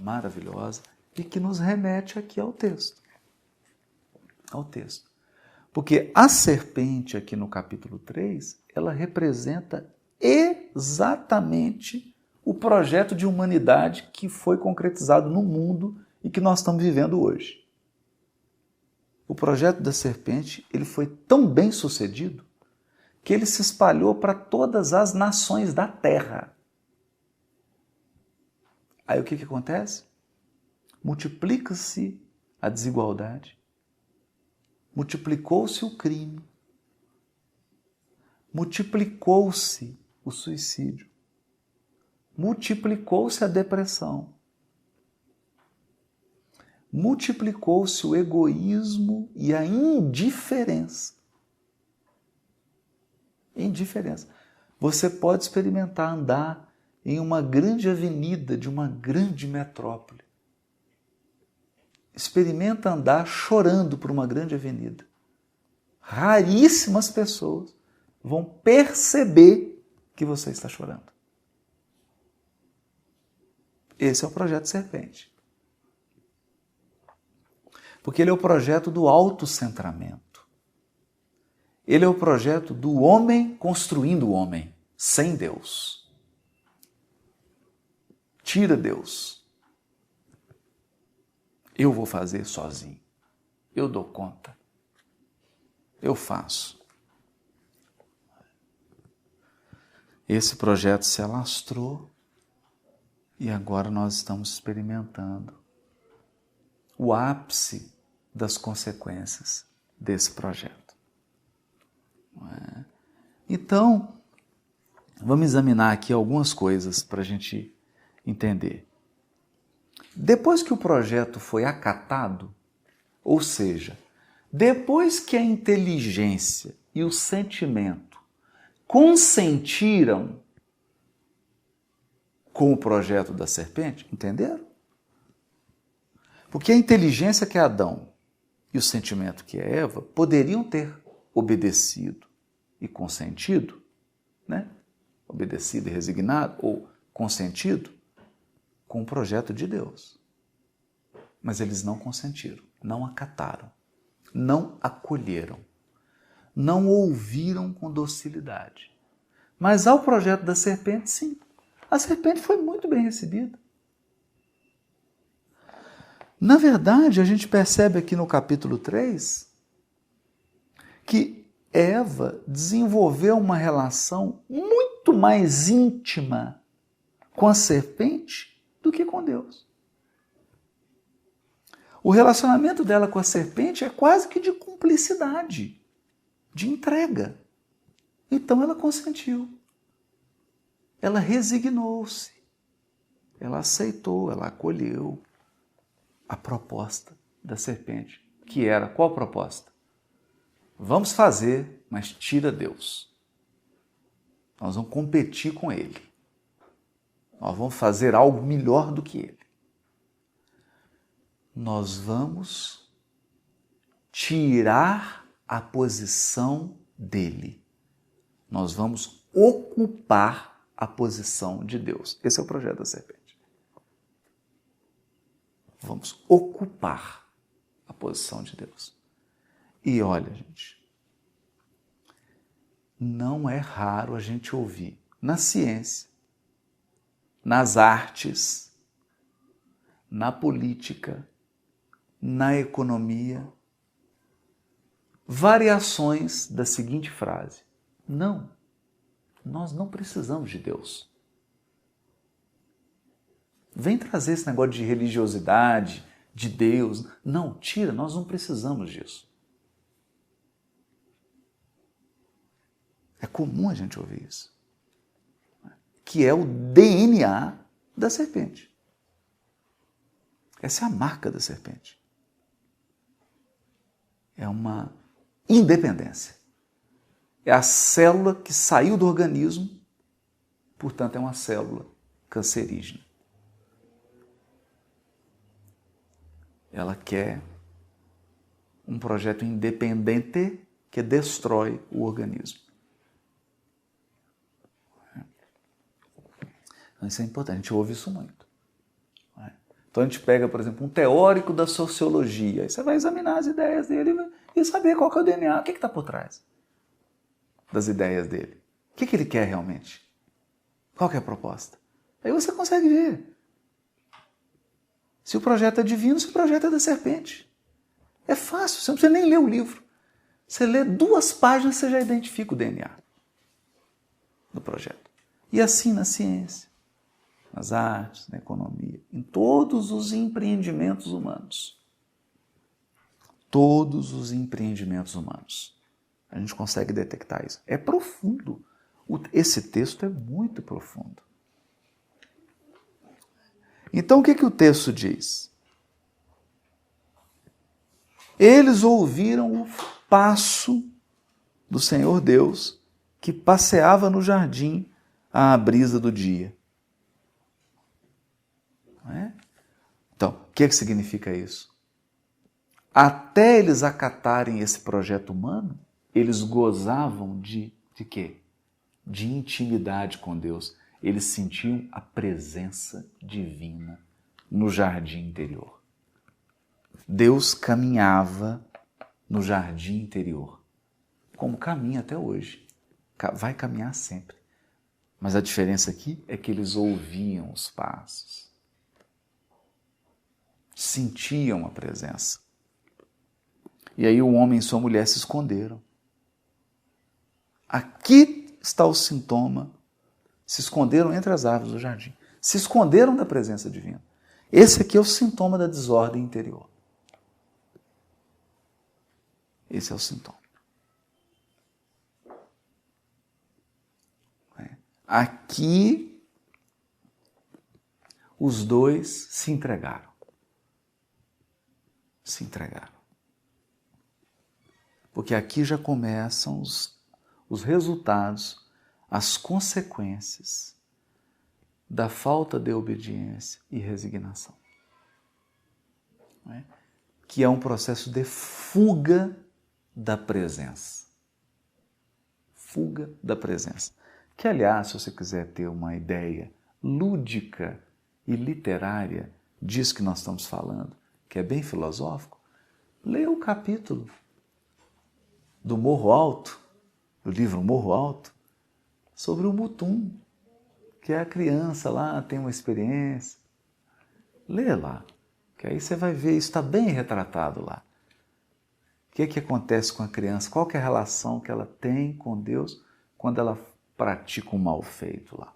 maravilhosa e que nos remete aqui ao texto. Ao texto. Porque a serpente aqui no capítulo 3, ela representa exatamente o projeto de humanidade que foi concretizado no mundo e que nós estamos vivendo hoje. O projeto da serpente, ele foi tão bem sucedido que ele se espalhou para todas as nações da terra. Aí o que acontece? Multiplica-se a desigualdade, multiplicou-se o crime, multiplicou-se o suicídio, multiplicou-se a depressão, multiplicou-se o egoísmo e a indiferença. Indiferença. Você pode experimentar andar em uma grande avenida de uma grande metrópole. Experimenta andar chorando por uma grande avenida. Raríssimas pessoas vão perceber que você está chorando. Esse é o projeto Serpente. Porque ele é o projeto do autocentramento. Ele é o projeto do homem construindo o homem, sem Deus. Tira Deus. Eu vou fazer sozinho. Eu dou conta. Eu faço. Esse projeto se alastrou e agora nós estamos experimentando o ápice das consequências desse projeto. Então, vamos examinar aqui algumas coisas para a gente entender. Depois que o projeto foi acatado, ou seja, depois que a inteligência e o sentimento consentiram com o projeto da serpente, entenderam? Porque a inteligência que é Adão e o sentimento que é Eva poderiam ter obedecido e consentido, né? Obedecido e resignado, ou consentido com o projeto de Deus. Mas eles não consentiram, não acataram, não acolheram, não ouviram com docilidade. Mas ao projeto da serpente, sim. A serpente foi muito bem recebida. Na verdade, a gente percebe aqui no capítulo 3 que Eva desenvolveu uma relação muito mais íntima com a serpente do que com Deus. O relacionamento dela com a serpente é quase que de cumplicidade, de entrega. Então ela consentiu. Ela resignou-se. Ela aceitou, ela acolheu a proposta da serpente, que era qual proposta? Vamos fazer, mas tira Deus. Nós vamos competir com Ele. Nós vamos fazer algo melhor do que Ele. Nós vamos tirar a posição dele. Nós vamos ocupar a posição de Deus. Esse é o projeto da serpente. Vamos ocupar a posição de Deus. E olha, gente, não é raro a gente ouvir na ciência, nas artes, na política, na economia, variações da seguinte frase: não, nós não precisamos de Deus. Vem trazer esse negócio de religiosidade, de Deus. Não, tira, nós não precisamos disso. É comum a gente ouvir isso. Que é o DNA da serpente. Essa é a marca da serpente. É uma independência. É a célula que saiu do organismo, portanto é uma célula cancerígena. Ela quer um projeto independente que destrói o organismo. Então isso é importante, a gente ouve isso muito. Então a gente pega, por exemplo, um teórico da sociologia, aí você vai examinar as ideias dele e saber qual que é o DNA, o que está por trás das ideias dele. O que ele quer realmente? Qual que é a proposta? Aí você consegue ver se o projeto é divino, se o projeto é da serpente. É fácil, você não precisa nem ler o livro. Você lê 2 páginas, você já identifica o DNA do projeto. E assim na ciência, nas artes, na economia, em todos os empreendimentos humanos. Todos os empreendimentos humanos. A gente consegue detectar isso. É profundo. Esse texto é muito profundo. Então o que o texto diz? Eles ouviram o passo do Senhor Deus que passeava no jardim à brisa do dia. Não é? Então, o que significa isso? Até eles acatarem esse projeto humano, eles gozavam de quê? De intimidade com Deus. Eles sentiam a presença divina no jardim interior. Deus caminhava no jardim interior, como caminha até hoje. Vai caminhar sempre. Mas a diferença aqui é que eles ouviam os passos. Sentiam a presença. E aí o homem e sua mulher se esconderam. Aqui está o sintoma. Se esconderam entre as árvores do jardim. Se esconderam da presença divina. Esse aqui é o sintoma da desordem interior. Esse é o sintoma. Aqui, os dois se entregaram. Se entregaram. Porque aqui já começam os resultados, as consequências da falta de obediência e resignação. Não é? Que é um processo de fuga da presença. Fuga da presença. Que, aliás, se você quiser ter uma ideia lúdica e literária disso que nós estamos falando, que é bem filosófico, leia o capítulo do Morro Alto, do livro Morro Alto, sobre o Mutum, que é a criança lá, tem uma experiência. Lê lá, que aí você vai ver, isso está bem retratado lá. O que acontece com a criança? Qual que é a relação que ela tem com Deus quando ela pratica um mal feito lá?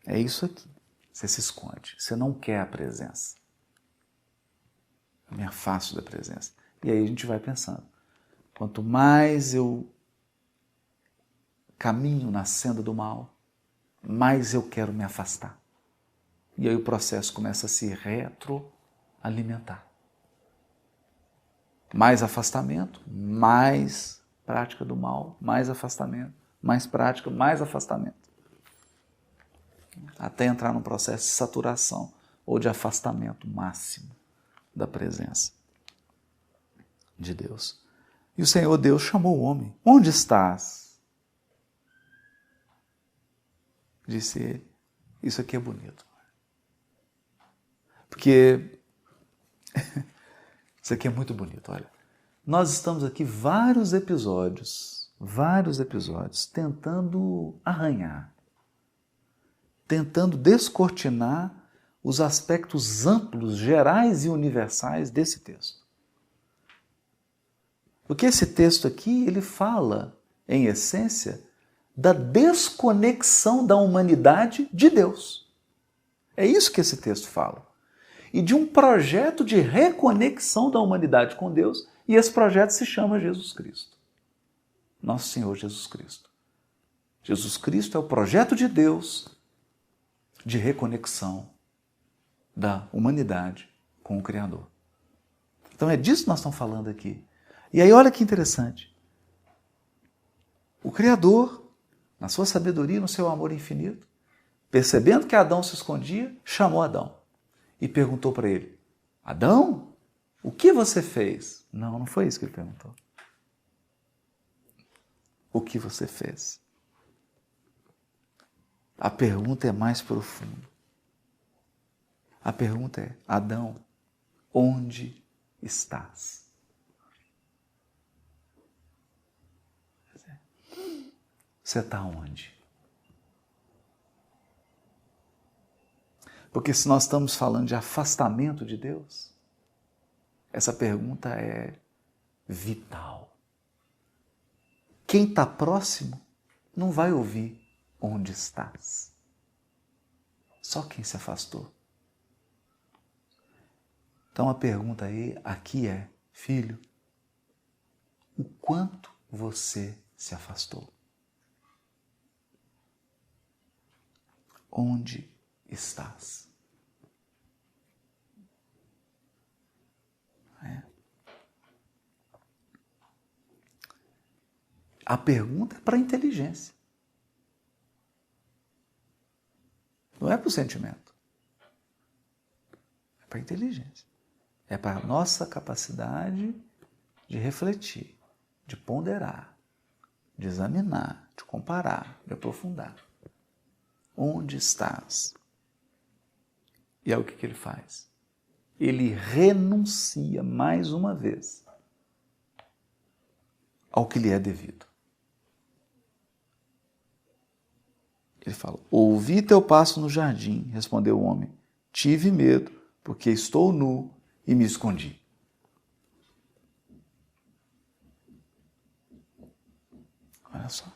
É isso aqui. Você se esconde. Você não quer a presença. Eu me afasto da presença. E aí a gente vai pensando. Quanto mais eu caminho na senda do mal, mais eu quero me afastar. E aí o processo começa a se retroalimentar. Mais afastamento, mais prática do mal, mais afastamento, mais prática, mais afastamento. Até entrar num processo de saturação ou de afastamento máximo da presença de Deus. E o Senhor Deus chamou o homem. Onde estás? Disse ele. Isso aqui é bonito. Porque isso aqui é muito bonito, olha. Nós estamos aqui vários episódios, tentando arranhar, tentando descortinar os aspectos amplos, gerais e universais desse texto. Porque esse texto aqui, ele fala, em essência, da desconexão da humanidade de Deus. É isso que esse texto fala. E de um projeto de reconexão da humanidade com Deus, e esse projeto se chama Jesus Cristo. Nosso Senhor Jesus Cristo. Jesus Cristo é o projeto de Deus de reconexão da humanidade com o Criador. Então é disso que nós estamos falando aqui. E aí olha que interessante. O Criador, na sua sabedoria, no seu amor infinito, percebendo que Adão se escondia, chamou Adão e perguntou para ele: Adão, o que você fez? Não, não foi isso que ele perguntou. O que você fez? A pergunta é mais profunda. A pergunta é: Adão, onde estás? Você está onde? Porque se nós estamos falando de afastamento de Deus, essa pergunta é vital. Quem está próximo não vai ouvir onde estás. Só quem se afastou. Então a pergunta aí aqui é, filho, o quanto você se afastou? Onde estás? A pergunta é para a inteligência. Não é para o sentimento. É para a inteligência. É para a nossa capacidade de refletir, de ponderar, de examinar, de comparar, de aprofundar. Onde estás? E é o que ele faz? Ele renuncia mais uma vez ao que lhe é devido. Ele fala, ouvi teu passo no jardim, respondeu o homem. Tive medo, porque estou nu e me escondi. Olha só.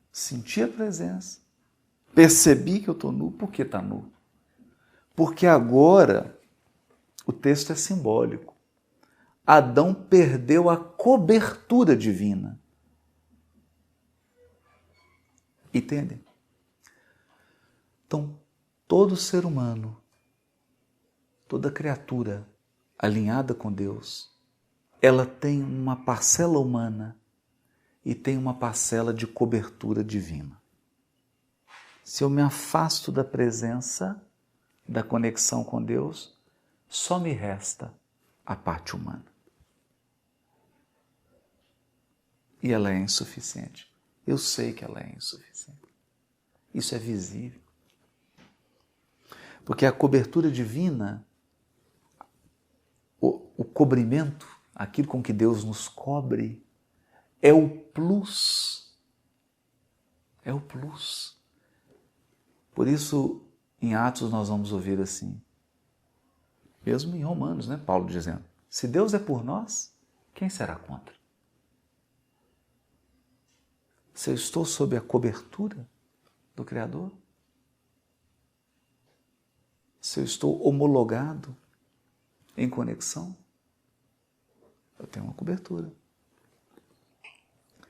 Senti a presença, percebi que eu estou nu. Por que está nu? Porque agora o texto é simbólico. Adão perdeu a cobertura divina. Entendem? Então, todo ser humano, toda criatura alinhada com Deus, ela tem uma parcela humana e tem uma parcela de cobertura divina. Se eu me afasto da presença, da conexão com Deus, só me resta a parte humana. E ela é insuficiente. Eu sei que ela é insuficiente. Isso é visível. Porque a cobertura divina, o cobrimento, aquilo com que Deus nos cobre, é o plus. É o plus. Por isso, em Atos nós vamos ouvir assim, mesmo em Romanos, né? Paulo dizendo, se Deus é por nós, quem será contra? Se eu estou sob a cobertura do Criador, se eu estou homologado em conexão, eu tenho uma cobertura.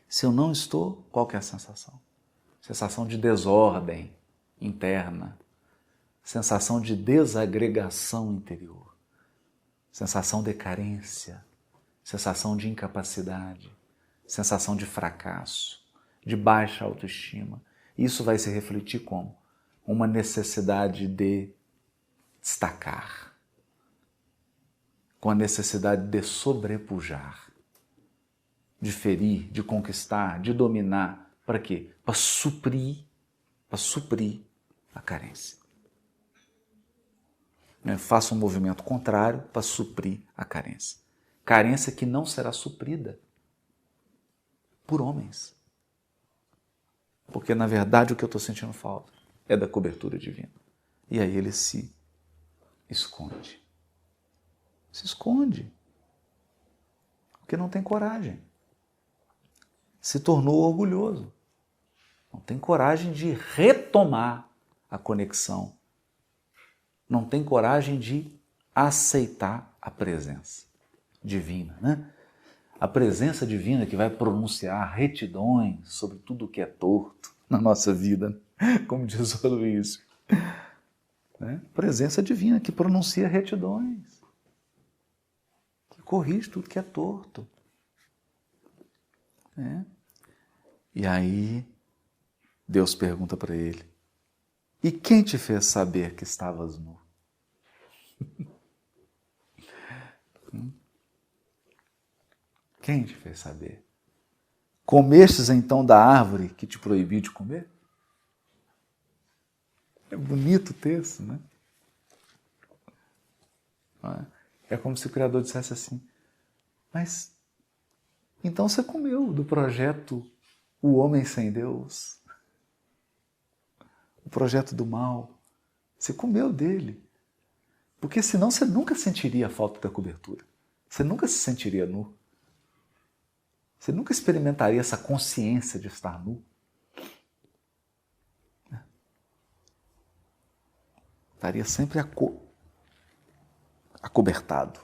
Se eu não estou, qual que é a sensação? Sensação de desordem interna, sensação de desagregação interior, sensação de carência, sensação de incapacidade, sensação de fracasso, de baixa autoestima. Isso vai se refletir como? Uma necessidade de destacar, com a necessidade de sobrepujar, de ferir, de conquistar, de dominar. Para quê? Para suprir a carência. Faça um movimento contrário para suprir a carência. Carência que não será suprida por homens. Porque, na verdade, o que eu estou sentindo falta é da cobertura divina. E aí ele se esconde. Se esconde. Porque não tem coragem. Se tornou orgulhoso. Não tem coragem de retomar a conexão. Não tem coragem de aceitar a presença divina, né? A presença divina que vai pronunciar retidões sobre tudo o que é torto na nossa vida, como diz o Luiz. Né? Presença divina que pronuncia retidões, que corrige tudo que é torto. Né? E aí Deus pergunta para ele, e quem te fez saber que estavas nu? Quem te fez saber? Comestes então da árvore que te proibi de comer? É bonito o texto, né? Não é? É como se o Criador dissesse assim, mas então você comeu do projeto O Homem Sem Deus, o projeto do mal, você comeu dele. Porque senão você nunca sentiria a falta da cobertura. Você nunca se sentiria nu. Você nunca experimentaria essa consciência de estar nu. Estaria sempre acobertado.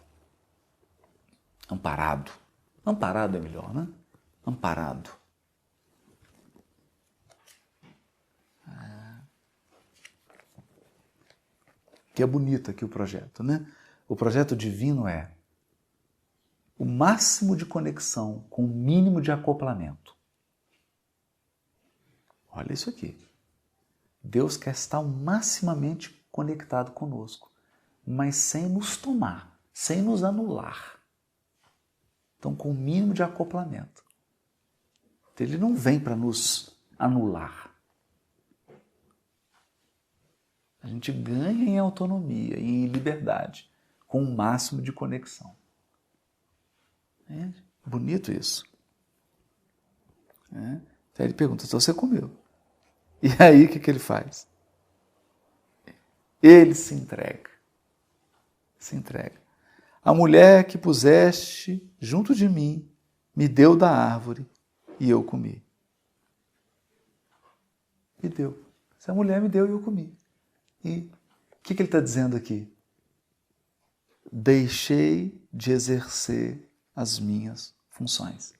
Amparado. Amparado é melhor, né? Amparado. Que é bonito aqui o projeto, né? O projeto divino é o máximo de conexão com o mínimo de acoplamento. Olha isso aqui. Deus quer estar maximamente conectado conosco, mas sem nos tomar, sem nos anular. Então, com o mínimo de acoplamento. Ele não vem para nos anular. A gente ganha em autonomia e em liberdade, com o máximo de conexão. É bonito isso. É. Então ele pergunta, então você comeu. E aí o que ele faz? Ele se entrega. Se entrega. A mulher que puseste junto de mim me deu da árvore e eu comi. Me deu. Essa mulher me deu e eu comi. E o que ele está dizendo aqui? Deixei de exercer as minhas funções.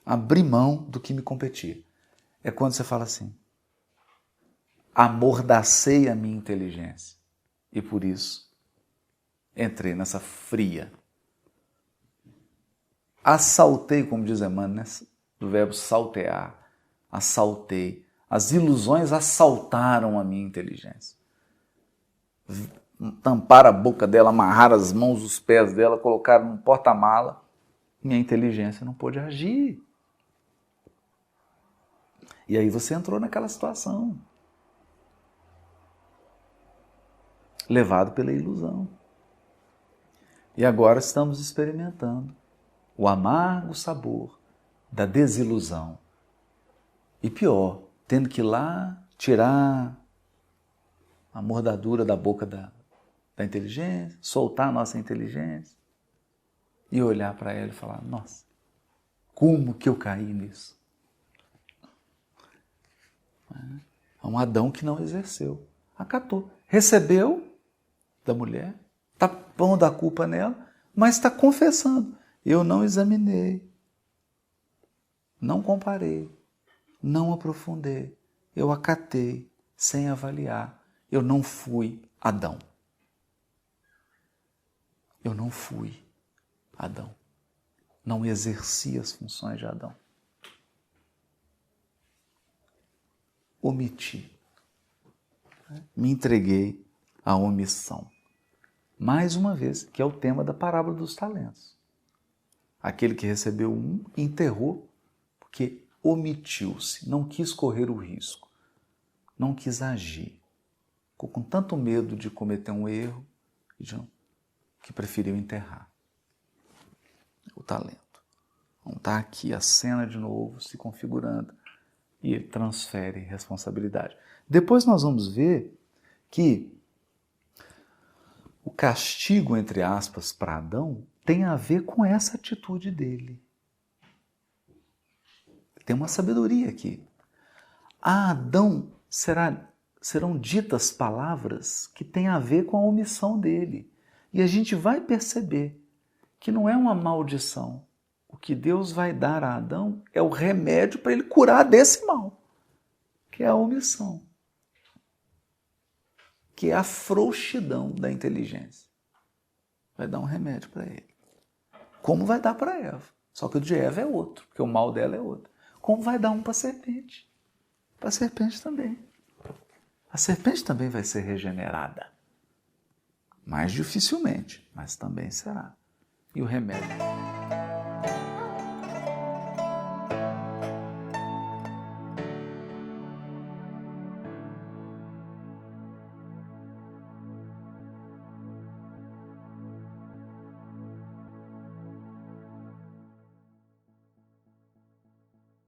Abri mão do que me competia. É quando você fala assim, amordacei a minha inteligência e por isso entrei nessa fria. Assaltei, como diz Emmanuel, né? Do verbo saltear. Assaltei. As ilusões assaltaram a minha inteligência. Tamparam a boca dela, amarraram as mãos, os pés dela, colocaram no porta-mala. Minha inteligência não pôde agir. E aí você entrou naquela situação. Levado pela ilusão. E agora estamos experimentando o amargo sabor da desilusão. E pior, tendo que ir lá tirar a mordadura da boca da inteligência, soltar a nossa inteligência e olhar para ela e falar, nossa, como que eu caí nisso? É um Adão que não exerceu, acatou, recebeu da mulher, está pondo a culpa nela, mas está confessando, eu não examinei, não comparei, não aprofundei, eu acatei sem avaliar, eu não fui Adão. Eu não fui Adão. Não exerci as funções de Adão. Omiti. Me entreguei à omissão. Mais uma vez, que é o tema da parábola dos talentos. Aquele que recebeu um, enterrou, porque omitiu-se, não quis correr o risco, não quis agir. Ficou com tanto medo de cometer um erro que preferiu enterrar o talento. Então está aqui a cena de novo se configurando e ele transfere responsabilidade. Depois nós vamos ver que o castigo, entre aspas, para Adão tem a ver com essa atitude dele. Tem uma sabedoria aqui. A Adão serão ditas palavras que têm a ver com a omissão dele. E a gente vai perceber que não é uma maldição. O que Deus vai dar a Adão é o remédio para ele curar desse mal, que é a omissão, que é a frouxidão da inteligência. Vai dar um remédio para ele. Como vai dar para Eva? Só que o de Eva é outro, porque o mal dela é outro. Como vai dar um para a serpente? Para a serpente também. A serpente também vai ser regenerada. Mais dificilmente, mas também será. E o remédio?